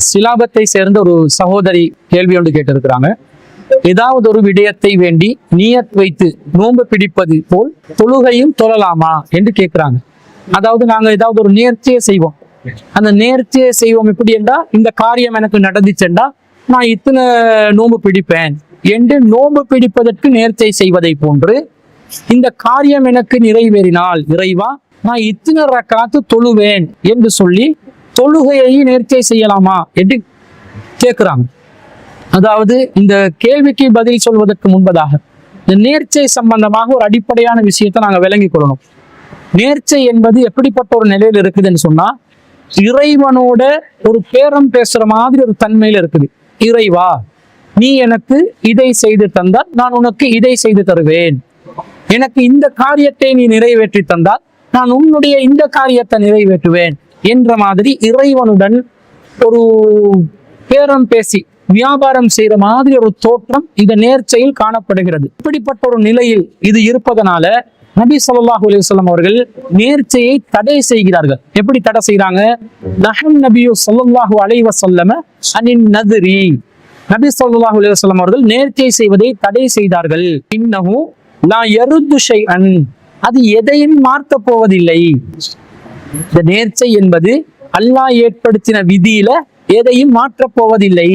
சிலாபத்தை சேர்ந்த ஒரு சகோதரி கேள்வி ஒன்று கேட்டிருக்கிறாங்க. ஏதாவது ஒரு விடயத்தை வேண்டி நியத் வைத்து நோன்பு பிடிப்பது போல் தொழுகையும் தொழலாமா என்று கேட்கிறாங்க. அதாவது நாங்க ஏதாவது ஒரு நேர்ச்சியை செய்வோம். அந்த நேர்ச்சியை செய்வோம் எப்படி என்றால், இந்த காரியம் எனக்கு நடந்துச்சென்றா நான் இத்தனை நோன்பு பிடிப்பேன் என்று நோன்பு பிடிப்பதற்கு நேர்ச்சை செய்வதை போன்று, இந்த காரியம் எனக்கு நிறைவேறினால் இறைவா நான் இத்தனை ரக்காத்து தொழுவேன் என்று சொல்லி தொழுகையை நேர்ச்சை செய்யலாமா என்று கேட்கிறாங்க. அதாவது இந்த கேள்விக்கு பதில் சொல்வதற்கு முன்பதாக இந்த நேர்ச்சை சம்பந்தமாக ஒரு அடிப்படையான விஷயத்தை நாங்கள் விளங்கிக் கொள்ளணும். நேர்ச்சை என்பது எப்படிப்பட்ட ஒரு நிலையில் இருக்குதுன்னு சொன்னா, இறைவனோட ஒரு பேரம் பேசுற மாதிரி ஒரு தன்மையில இருக்குது. இறைவா நீ எனக்கு இதை செய்து தந்தால் நான் உனக்கு இதை செய்து தருவேன், எனக்கு இந்த காரியத்தை நீ நிறைவேற்றி தந்தால் நான் உன்னுடைய இந்த காரியத்தை நிறைவேற்றுவேன் என்ற மாதிரி இறைவனுடன் ஒரு பேரம் பேசி வியாபாரம் செய்யற மாதிரி ஒரு தோற்றம் இந்த நேர்ச்சையில் காணப்படுகிறது. இப்படிப்பட்ட ஒரு நிலையில் இது இருப்பதனால நபி ஸல்லல்லாஹு அலைஹி வஸல்லம் அவர்கள் நேர்ச்சையை தடை செய்கிறார்கள். எப்படி தடை செய்யறாங்க? நஹன் நபியு ஸல்லல்லாஹு அலைஹி வஸல்லம் அனின் நத்ரி, நபி ஸல்லல்லாஹு அலைஹி வஸல்லம் அவர்கள் நேர்ச்சை செய்வதை தடை செய்தார்கள். இன்னஹு லா யருது ஷைஅன், அது எதையும் மாற்ற போவதில்லை. இந்த நேர்ச்சை என்பது அல்லாஹ் ஏற்படுத்தின விதியில எதையும் மாற்ற போவதில்லை.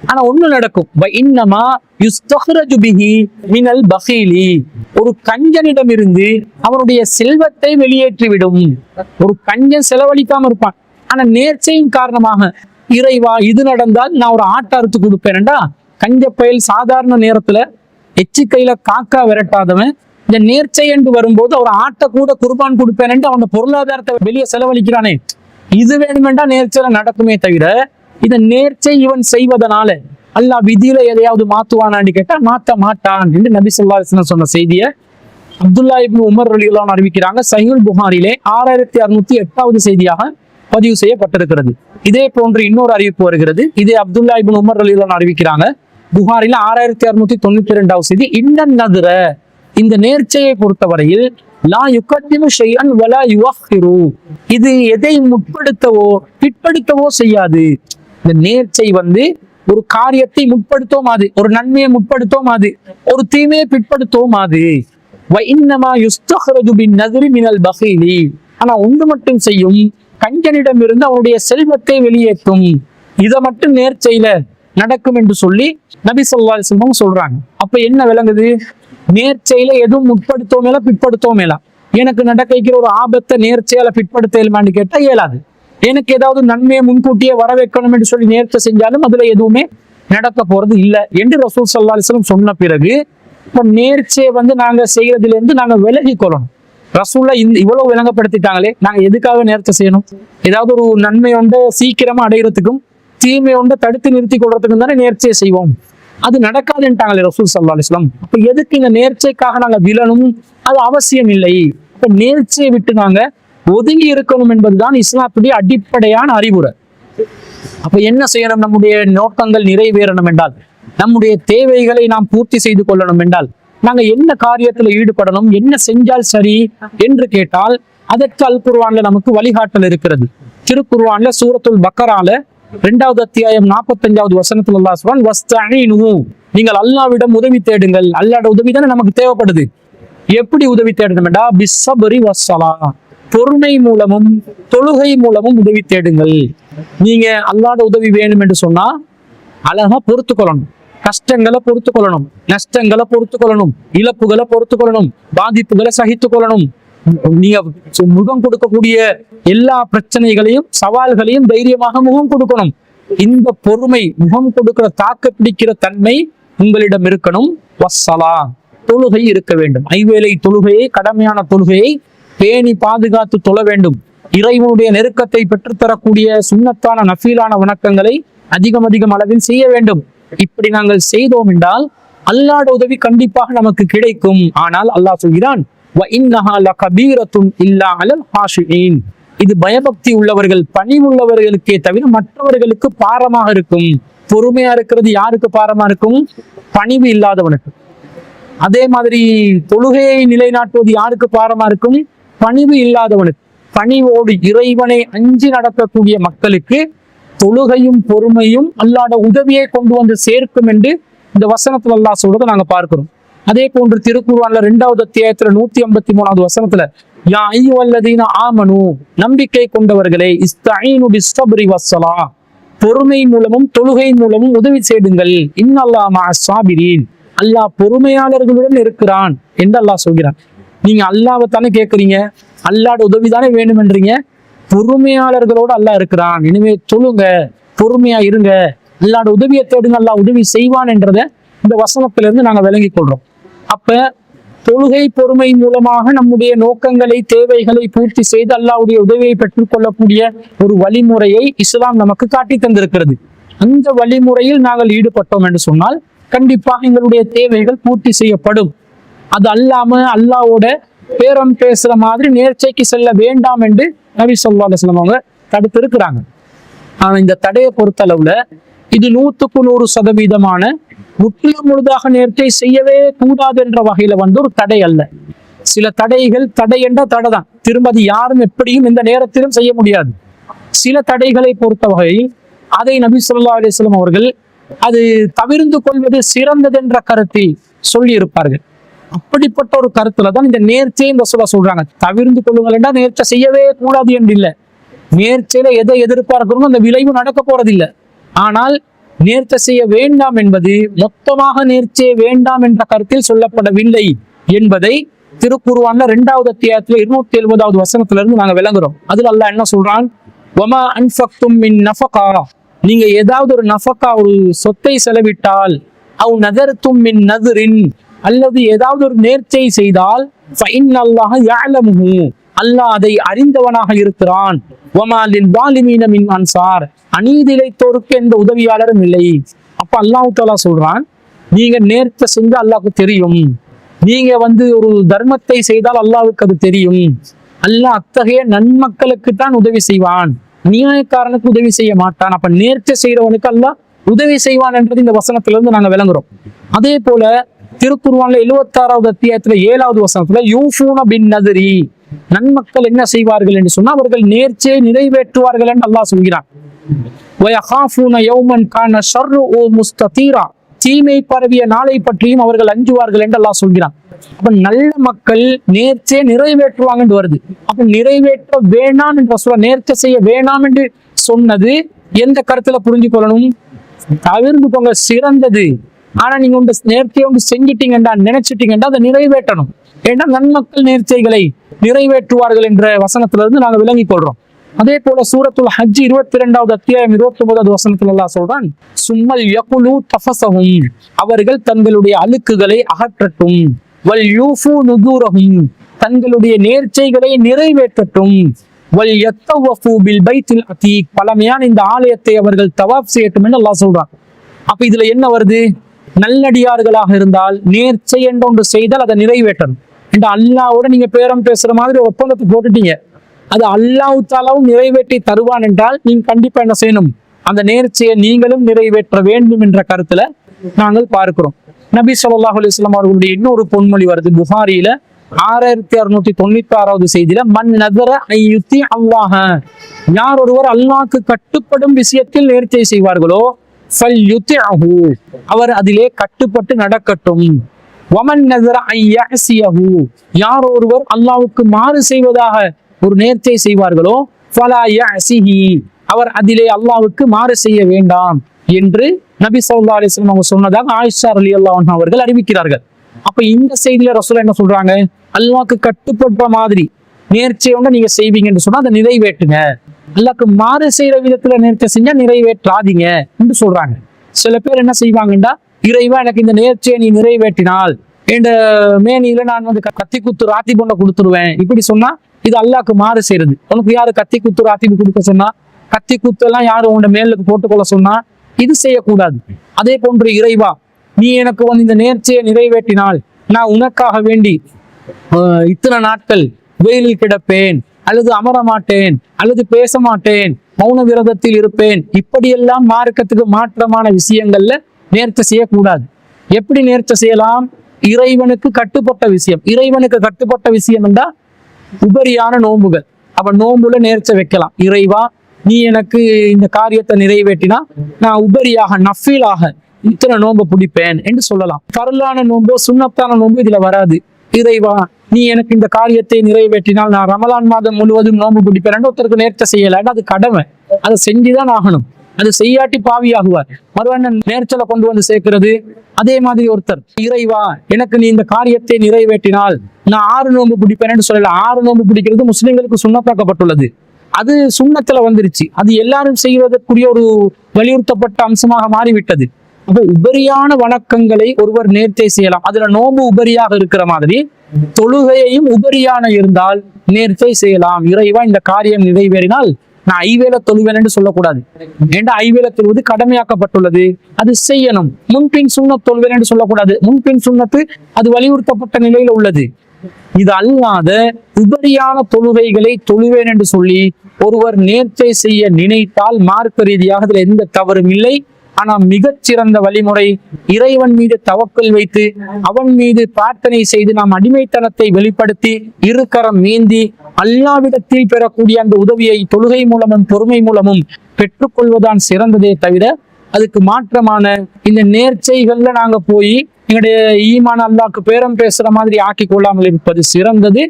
ஆனா ஒண்ணு நடக்கும். இன்னமா யுஸ்தஹ்ரஜு பிஹி மினல் பகீலி, ஒரு கஞ்சனிடம் இருந்து அவனுடைய செல்வத்தை வெளியேற்றிவிடும். ஒரு கஞ்சன் செலவழிக்காம இருப்பான், ஆனா நேர்ச்சையின் காரணமாக இறைவா இது நடந்தால் நான் ஒரு ஆட்டை அறுத்து கொடுப்பேன்டா, கஞ்ச பயல் சாதாரண நேரத்துல எச்சி கையில காக்கா விரட்டாதவன் இந்த நேர்ச்சை என்று வரும்போது ஒரு ஆட்டை கூட குர்பான் கொடுப்பேன் அவன் பொருளாதாரத்தை வெளியே செலவழிக்கிறானே, இது வேணுமெண்டா நேர்ச்சையில நடக்குமே தவிர இந்த நேர்ச்சை இவன் செய்வதனால அல்லாஹ் விதியில எதையாவது மாத்துவானான்னு கேட்டா மாத்த மாட்டான் என்று நபி ஸல்லல்லாஹு அலைஹி வஸல்லம் சொன்ன செய்தியை அப்துல்லா இப்னு உமர் ரலியல்லாஹு அன்ஹு அறிவிக்கிறாங்க. சஹீஹுல் புகாரிலே 6608வது செய்தியாக பதிவு செய்யப்பட்டிருக்கிறது. இதே போன்று இன்னொரு அறிவிப்பு வருகிறது. இதே அப்துல்லா இப்னு உமர் ரலியல்லாஹு அன்ஹு அறிவிக்கிறாங்க. புகாரில 6692வது செய்தி, இன்னன் நத்ர, இந்த நேர்ச்சையை பொறுத்தவரையில் லா யுகத்திமு ஷைஅன் வலா யுஅஹிரு, இது எதை முற்படுத்தவோ பிற்படுத்தவோ செய்யாது. இந்த நேர்ச்சை ஒரு காரியத்தை முற்படுத்தோமாது, ஒரு நன்மையை முற்படுத்தோமாது, ஒரு தீமையை பிற்படுத்தோமாது. வஇன்னமா யுஸ்தஹ்ரஜு பின்-நத்ரி மினல் பகீலி, ஆனா ஒன்று மட்டும் செய்யும், கஞ்சனிடம் இருந்து அவனுடைய செல்வத்தை வெளியேற்றும். இதை மட்டும் நேர்ச்சையில நடக்கும் என்று சொல்லி நபி ஸல்லல்லாஹு அலைஹி வஸல்லம் சொல்றாங்க. அப்ப என்ன விளங்குது? நேர்ச்சையில எதுவும் முற்படுத்தோ மேல பிற்படுத்தோ மேல. எனக்கு நடக்கிற ஒரு ஆபத்தை நேர்ச்சையால பிற்படுத்த இயலுமான்னு கேட்டா இயலாது. எனக்கு ஏதாவது நன்மையை முன்கூட்டியே வர வைக்கணும் என்று சொல்லி நேர்ச்சை செஞ்சாலும் அதுல எதுவுமே நடக்க போறது இல்லை என்று ரசூல் ஸல்லல்லாஹு அலைஹி வஸல்லம் சொன்ன பிறகு இப்ப நேர்ச்சையை நாங்க செய்யறதுல இருந்து நாங்க விலகி கொள்ளணும். ரசூல்லா இவ்வளவு விளங்கப்படுத்திட்டாங்களே, நாங்க எதுக்காக நேர்ச்சை செய்யணும்? ஏதாவது ஒரு நன்மை ஒன்றை சீக்கிரமா அடைகிறதுக்கும் தீமை ஒன்றை தடுத்து நிறுத்தி கொள்றதுக்கும் தானே நேர்ச்சையை செய்வோம். அது நடக்காதுன்ட்டாங்களே ரசூல் ஸல்லல்லாஹு அலைஹி வஸல்லம். அப்ப எதுக்கு இந்த நேர்ச்சைக்காக நாங்க விழணும்? அது அவசியம் இல்லை. இப்ப நேர்ச்சையை விட்டு நாங்க ஒதுங்கி இருக்கணும் என்பதுதான் இஸ்லாத்துடைய அடிப்படையான அறிவுரை. அப்ப என்ன செய்யணும்? நம்முடைய நோக்கங்கள் நிறைவேறணும் என்றால், நம்முடைய தேவைகளை நாம் பூர்த்தி செய்து கொள்ளணும் என்றால், நாங்க என்ன காரியத்துல ஈடுபடணும், என்ன செஞ்சால் சரி என்று கேட்டால் அதற்கு அல் குர்ஆன்ல நமக்கு வழிகாட்டல் இருக்கிறது. திருக்குர்ஆன்ல சூரத்துல் பக்கரால 2வது அத்தியாயம் 45வது வசனத்துல அல்லாஹ் சொல்றான், வஸ்தஈனு, நீங்கள் அல்லாஹ்விடம் உதவி தேடுங்கள். அல்லாஹ்வோட உதவி தானே நமக்கு தேவைப்படுது. எப்படி உதவி தேடணும் என்றா, பிஸ்ஸப்ரி வஸ்ஸலா, பொறுமை மூலமும் தொழுகை மூலமும் உதவி தேடுங்கள். நீங்க அல்லாஹ்வோட உதவி வேணும் என்று சொன்னா அழகா பொறுத்து கொள்ளணும். கஷ்டங்களை பொறுத்து கொள்ளணும், நஷ்டங்களை பொறுத்து கொள்ளணும், இழப்புகளை பொறுத்து கொள்ளணும், பாதிப்புகளை சகித்து கொள்ளணும். நீங்க முகம் கொடுக்கக்கூடிய எல்லா பிரச்சனைகளையும் சவால்களையும் தைரியமாக முகம் கொடுக்கணும். இந்த பொறுமை, முகம் கொடுக்கிற தாக்க பிடிக்கிற தன்மை உங்களிடம் இருக்கணும். வஸ்ஸலா, தொழுகை இருக்க வேண்டும். ஐவேளை தொழுகையை, கடமையான தொழுகையை பேணி பாதுகாத்து தொழ வேண்டும். இறைவனுடைய நெருக்கத்தை பெற்றுத்தரக்கூடிய சுன்னத்தான நஃபீலான வணக்கங்களை அதிகம் அளவில் செய்ய வேண்டும். இப்படி நாங்கள் செய்தோம் என்றால் அல்லாஹ்வுடைய உதவி கண்டிப்பாக நமக்கு கிடைக்கும். ஆனால் அல்லாஹ் சொல்கிறான், இது பயபக்தி உள்ளவர்கள், பணிவுள்ளவர்களுக்கே தவிர மற்றவர்களுக்கு பாரமாக இருக்கும். பொறுமையா இருக்கிறது யாருக்கு பாரமா இருக்கும்? பணிவு இல்லாதவனுக்கு. அதே மாதிரி தொழுகையை நிலைநாட்டுவது யாருக்கு பாரமா இருக்கும்? பணிவு இல்லாதவனுக்கு. பணிவோடு இறைவனை அஞ்சி நடக்கக்கூடிய மக்களுக்கு தொழுகையும் பொறுமையும் அல்லாஹ்வுடைய உதவியை கொண்டு வந்து சேர்க்கும் என்று இந்த வசனத்துல அல்லாஹ் சொல்றதை நாங்க பார்க்கிறோம். அதே போன்று திருக்குர்ஆன்ல 2வது அத்தியாயத்துல 153வது வசனத்துல யா அய்யுஹல்லதீன ஆமனு, நம்பிக்கை கொண்டவர்களே, இஸ்தஈனு பிஸ்ஸப்ரி வஸ்ஸலா, பொறுமை மூலமும் தொழுகை மூலமும் உதவி செய்யுங்கள். இன்னல்லாஹ மஅஸ் ஸாபிரீன், அல்லாஹ் பொறுமையாளர்களுடன் இருக்கிறான் என்று அல்லாஹ் சொல்கிறான். நீங்க அல்லாஹ்வை தானே கேட்கறீங்க, அல்லாஹ்வோட உதவி தானே வேணும்ன்றீங்க, பொறுமையாளர்களோடு அல்லாஹ் இருக்கிறான். எனவே சொல்லுங்க, பொறுமையா இருங்க, அல்லாஹ்வோட உதவியை தேடுங்க, அல்லாஹ் உதவி செய்வான் என்றதை இந்த வசனத்திலிருந்து நாங்க விளங்கிக் கொள்றோம். அப்ப தொழுகை பொறுமை மூலமாக நம்முடைய நோக்கங்களை தேவைகளை பூர்த்தி செய்து அல்லாஹ்வுடைய உதவியை பெற்றுக் கொள்ளக்கூடிய ஒரு வழிமுறையை இஸ்லாம் நமக்கு காட்டி தந்திருக்கிறது. அந்த வழிமுறையில் நாங்கள் ஈடுபட்டோம் என்று சொன்னால் கண்டிப்பாக எங்களுடைய தேவைகள் பூர்த்தி செய்யப்படும். அது அல்லாம அல்லாஹ்வோட பேரம் பேசுற மாதிரி நேர்ச்சைக்கு செல்ல வேண்டாம் என்று நபி ஸல்லல்லாஹு அலைஹி வஸல்லம் அவங்க தடுத்து இருக்கிறாங்க. ஆனா இந்த தடையை பொறுத்தளவுல இது 100% முற்றிலும் முழுதாக நேர்ச்சை செய்யவே கூடாது என்ற வகையில ஒரு தடை அல்ல. சில தடைகள் தடை என்ற தடை தான், திரும்ப அது யாரும் எப்படியும் இந்த நேரத்திலும் செய்ய முடியாது. சில தடைகளை பொறுத்த வகையில் அதை நபி ஸல்லல்லாஹு அலைஹி வஸல்லம் அவர்கள் அது தவிர்ந்து கொள்வது சிறந்தது என்ற கருத்தில் சொல்லி இருப்பார்கள். அப்படிப்பட்ட ஒரு கருத்துல தான் இந்த நேர்ச்சையை சொல்றாங்க. தவிர்ந்து கொள்ளுங்கள் என்றால் நேர்ச்சை செய்யவே கூடாது என்று இல்லை. நேர்ச்சையில எதை எதிர்பார்க்கிறோமோ அந்த விளைவு நடக்க போறதில்லை. ஆனால் நேர்ச்சை செய்ய வேண்டாம் என்பது மொத்தமாக நேர்ச்சையை வேண்டாம் என்ற கருத்தில் சொல்லப்படவில்லை என்பதை திருக்குர்ஆன்ல 2வது அத்தியாயத்துல 270வது வசனத்திலிருந்து நாங்க விளங்குறோம். அதுல அல்லாஹ் என்ன சொல்றான், வமா அன்ஃபக்தும் மின் நஃபகா, நீங்க ஏதாவது ஒரு நஃபகா ஒரு சொத்தை செலவிட்டால், அவ் நதர்தும் மின் நதுரின், அல்லது ஏதாவது ஒரு நேர்ச்சை செய்தால், ஃபஇன்னல்லாஹ யஅலமுஹு, அல்லாஹ் அதை அறிந்தவனாக இருக்கிறான். வமா லில் ஸாலிமீன மின் அன்சார், அநீதி இழைத்தோருக்கு எந்த உதவியாளரும் இல்லை. அப்ப அல்லாஹ் தஆலா சொல்றான், நீங்க நேர்ச்சை செஞ்சா அல்லாஹ்வுக்கு தெரியும், நீங்க ஒரு தர்மத்தை செய்தால் அல்லாஹ்வுக்கு அது தெரியும். அல்லாஹ் அத்தகைய நன்மக்களுக்கு தான் உதவி செய்வான், நியாயக்காரனுக்கு உதவி செய்ய மாட்டான். அப்ப நேர்ச்சை செய்யறவனுக்கு அல்லாஹ் உதவி செய்வான் என்றது இந்த வசனத்திலிருந்து நாங்க விளங்குறோம். அதே போல திருக்குர்ஆன்ல 76வது அத்தியாயத்துல 7வது வசனத்துல யூஃபூன பின் நதுரி, நன்மக்கள் என்ன செய்வார்கள் என்று சொன்னா அவர்கள் நேர்ச்சையை நிறைவேற்றுவார்கள் என்று அல்லாஹ் சொல்கிறான். வயகாஃபூன யௌமன் கான ஷர்ருஹு முஸ்ததீரா, தீமை பரவிய நாளை பற்றியும் அவர்கள் அஞ்சுவார்கள் என்று அல்லாஹ் சொல்கிறான். அப்ப நல்ல மக்கள் நேர்ச்சையை நிறைவேற்றுவாங்க என்று வருது. அப்ப நிறைவேற்ற வேணாம் என்று சொல்ல, நேர்ச்சை செய்ய வேணாம் என்று சொன்னது எந்த கருத்துல புரிஞ்சு கொள்ளணும், தவிர்ந்து போங்க சிறந்தது. ஆனா நீங்க நேர்ச்சையை செஞ்சிட்டீங்கடா நினைச்சிட்டீங்கடா அதை நிறைவேற்றணும். ஏன்னா நன்மக்கள் நேர்ச்சைகளை நிறைவேற்றுவார்கள் என்ற வசனத்திலிருந்து நாங்க விளங்கிக் கொள்றோம். அதே போல சூரத்துல் ஹஜ் 22வது அத்தியாயம் 29வது வசனத்துல அல்லாஹ் சொல்றான், சும்மல் யகுலு தஃபஸஹும், அவர்கள் தங்களுடைய அழுக்குகளை அகற்றட்டும், வல் யூஃபு நுதூரஹும், தங்களுடைய நேர்ச்சைகளை நிறைவேற்றட்டும், வல் யத்தவஃபு பில் பைத்தில் அதீக், பழமையான இந்த ஆலயத்தை அவர்கள் தவாப் செய்யட்டும் என்று அல்லாஹ் சொல்றான். அப்ப இதுல என்ன வருது, நல்லடியார்களாக இருந்தால் நேர்ச்சை என்ற ஒன்று செய்தால் அதை நிறைவேற்றணும். இந்த அல்லாஹ்வோட நீங்க பேரம் பேசுற மாதிரி ஒரு ஒப்பந்தத்தை போட்டுட்டீங்க, அது அல்லாஹ் தஆலாவும் நிறைவேற்றி தருவான் என்றால் நீங்க கண்டிப்பா என்ன செய்யணும், அந்த நேர்ச்சையை நீங்களும் நிறைவேற்ற வேண்டும் என்ற கருத்துல நாங்கள் பார்க்கிறோம். நபி ஸல்லல்லாஹு அலைஹி வஸல்லம் அவர்களுடைய இன்னொரு பொன்மொழி வருது புகாரியில 6696வது செய்தியில, மன் நதர ஐயுத்தி அல்லாஹ, யார் ஒருவர் அல்லாஹ்க்கு கட்டுப்படும் விஷயத்தில் நேர்ச்சை செய்வார்களோ ஃபல்யுத்திஅஹு, அவர் அதிலே கட்டுப்பட்டு நடக்கட்டும். வமன் நதர ஐயஸியஹு, யார் ஒருவர் அல்லாஹ்வுக்கு மாறு செய்வதாக ஒரு நேர்ச்சை செய்வார்களோ ஃபலா யஸிஹி, அவர் அதிலே அல்லாஹ்வுக்கு மாறு செய்ய வேண்டாம் என்று நபி ஸல்லல்லாஹு அலைஹி வஸல்லம் அவங்க சொன்னதாக ஆயிஷா ரலியல்லாஹு அன்ஹா அவர்கள் அறிவிக்கிறார்கள். அப்ப இந்த செய்தியில ரசூல் என்ன சொல்றாங்க, அல்லாஹ்வுக்கு கட்டுப்படுற மாதிரி நேர்ச்சையோட நீங்க செய்வீங்கன்னு சொன்னா அதை நிறைவேற்றுங்க, அல்லாஹ்வுக்கு மாறு செய்யற விதத்துல நேர்ச்சை செஞ்சா நிறைவேற்றாதீங்க என்று சொல்றாங்க. சில பேர் என்ன செய்வாங்கண்டா, இறைவா எனக்கு இந்த நேர்ச்சையை நீ நிறைவேற்றினால் இந்த மேனியில நான் கத்தி குத்து ராத்தி பொண்ணை கொடுத்துருவேன் இப்படி சொன்னா இது அல்லாஹ்வுக்கு மாறு செய்யறது. உனக்கு யாரு கத்தி குத்து ராத்தி கொடுக்க சொன்னா, கத்தி குத்து எல்லாம் யாரு உன்னை மேலுக்கு போட்டுக்கொள்ள சொன்னா, இது செய்யக்கூடாது. அதே போன்று இறைவா நீ எனக்கு இந்த நேர்ச்சையை நிறைவேற்றினால் நான் உனக்காக வேண்டி இத்தனை நாட்கள் வெயிலில் கிடப்பேன், அல்லது அமர மாட்டேன், அல்லது பேச மாட்டேன், மௌன விரதத்தில் இருப்பேன், இப்படியெல்லாம் மார்க்கத்துக்கு மாற்றமான விஷயங்கள்ல நேர்ச்சை செய்யக்கூடாது. எப்படி நேர்ச்சை செய்யலாம், இறைவனுக்கு கட்டுப்பட்ட விஷயம். இறைவனுக்கு கட்டுப்பட்ட விஷயம் என்றா உபரியான நோன்புகள். அப்ப நோன்புல நேர்ச்சை வைக்கலாம், இறைவா நீ எனக்கு இந்த காரியத்தை நிறைவேற்றினா நான் உபரியாக நஃபீலாக இத்தனை நோன்பை பிடிப்பேன் என்று சொல்லலாம். பரலான நோன்போ சுன்னத்தான நோன்போ இதுல வராது. இறைவா நீ எனக்கு இந்த காரியத்தை நிறைவேற்றினால் நான் ரமலான் மாதம் முழுவதும் நோன்பு பிடிப்பேன் ஒருத்தருக்கு நேர்ச்சை செய்யலைன்னு அது கடமை, அதை செஞ்சுதான் ஆகணும். அது செய்யாட்டி பாவியாகுவார். மறுவண்ணன் நேர்ச்சலை கொண்டு வந்து சேர்க்கிறது. அதே மாதிரி ஒருத்தர் இறைவா எனக்கு நீ இந்த காரியத்தை நிறைவேற்றினால் நான் 6 நோன்பு பிடிப்பேன்னு சொல்லல. 6 நோன்பு பிடிக்கிறது முஸ்லிம்களுக்கு சுன்னத்தாக்கப்பட்டுள்ளது. அது சுன்னத்துல வந்துருச்சு. அது எல்லாரும் செய்வதற்குரிய ஒரு வலியுறுத்தப்பட்ட அம்சமாக மாறிவிட்டது. அப்போ உபரியான வணக்கங்களை ஒருவர் நேர்ச்சை செய்யலாம். அதுல நோன்பு உபரியாக இருக்கிற மாதிரி தொழுகையையும் உபரியான இருந்தால் நேர்ச்சை செய்யலாம். இறைவா இந்த காரியம் நிறைவேறினால் நான் ஐவேளை தொழுவேன் என்று சொல்லக்கூடாது. ஏண்டா ஐவேளை தொழுவது கடமையாக்கப்பட்டுள்ளது, அது செய்யணும். முன்பின் சுன்னத் தொழுவேன் என்று சொல்லக்கூடாது. முன்பின் சுன்னத்து அது வலியுறுத்தப்பட்ட நிலையில உள்ளது. இது அல்லாத உபரியான தொழுகைகளை தொழுவேன் என்று சொல்லி ஒருவர் நேர்ச்சை செய்ய நினைத்தால் மார்க்க ரீதியாக அதுல எந்த தவறும் இல்லை. ஆனா மிகச்சிறந்த வழிமுறை இறைவன் மீது தவக்கல் வைத்து அவன் மீது பிரார்த்தனை செய்து நாம் அடிமைத்தனத்தை வெளிப்படுத்தி இருக்கரம் மீந்தி அல்லாவிடத்தில் பெறக்கூடிய அந்த உதவியை தொழுகை மூலமும் பொறுமை மூலமும் பெற்றுக்கொள்வதுதான் சிறந்ததே தவிர அதுக்கு மாற்றமான இந்த நேர்ச்சைகள்ல நாங்க போய் எங்களுடைய ஈமான் அல்லாஹ்க்கு பேரம் பேசுற மாதிரி ஆக்கி கொள்ளாமல் இருப்பது சிறந்தது.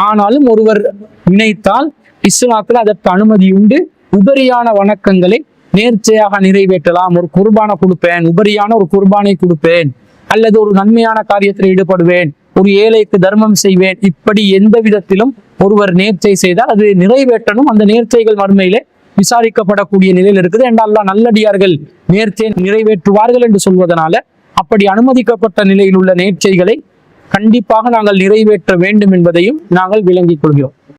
ஆனாலும் ஒருவர் நினைத்தால் இஸ்லாத்துல அதற்கு அனுமதி உண்டு. உபரியான வணக்கங்களை நேர்ச்சையாக நிறைவேற்றலாம். ஒரு குர்பானை கொடுப்பேன், உபரியான ஒரு குர்பானை கொடுப்பேன், அல்லது ஒரு நன்மையான காரியத்தில் ஈடுபடுவேன், ஒரு ஏழைக்கு தர்மம் செய்வேன், இப்படி எந்த விதத்திலும் ஒருவர் நேர்ச்சை செய்தால் அது நிறைவேற்றணும். அந்த நேர்ச்சைகள் மறுமையிலே விசாரிக்கப்படக்கூடிய நிலையில் இருக்குது. அல்லாஹ் நல்லடியார்கள் நேர்ச்சை நிறைவேற்றுவார்கள் என்று சொல்வதனால அப்படி அனுமதிக்கப்பட்ட நிலையில் உள்ள நேர்ச்சைகளை கண்டிப்பாக நாங்கள் நிறைவேற்ற வேண்டும் என்பதையும் நாங்கள் விளங்கிக் கொள்கிறோம்.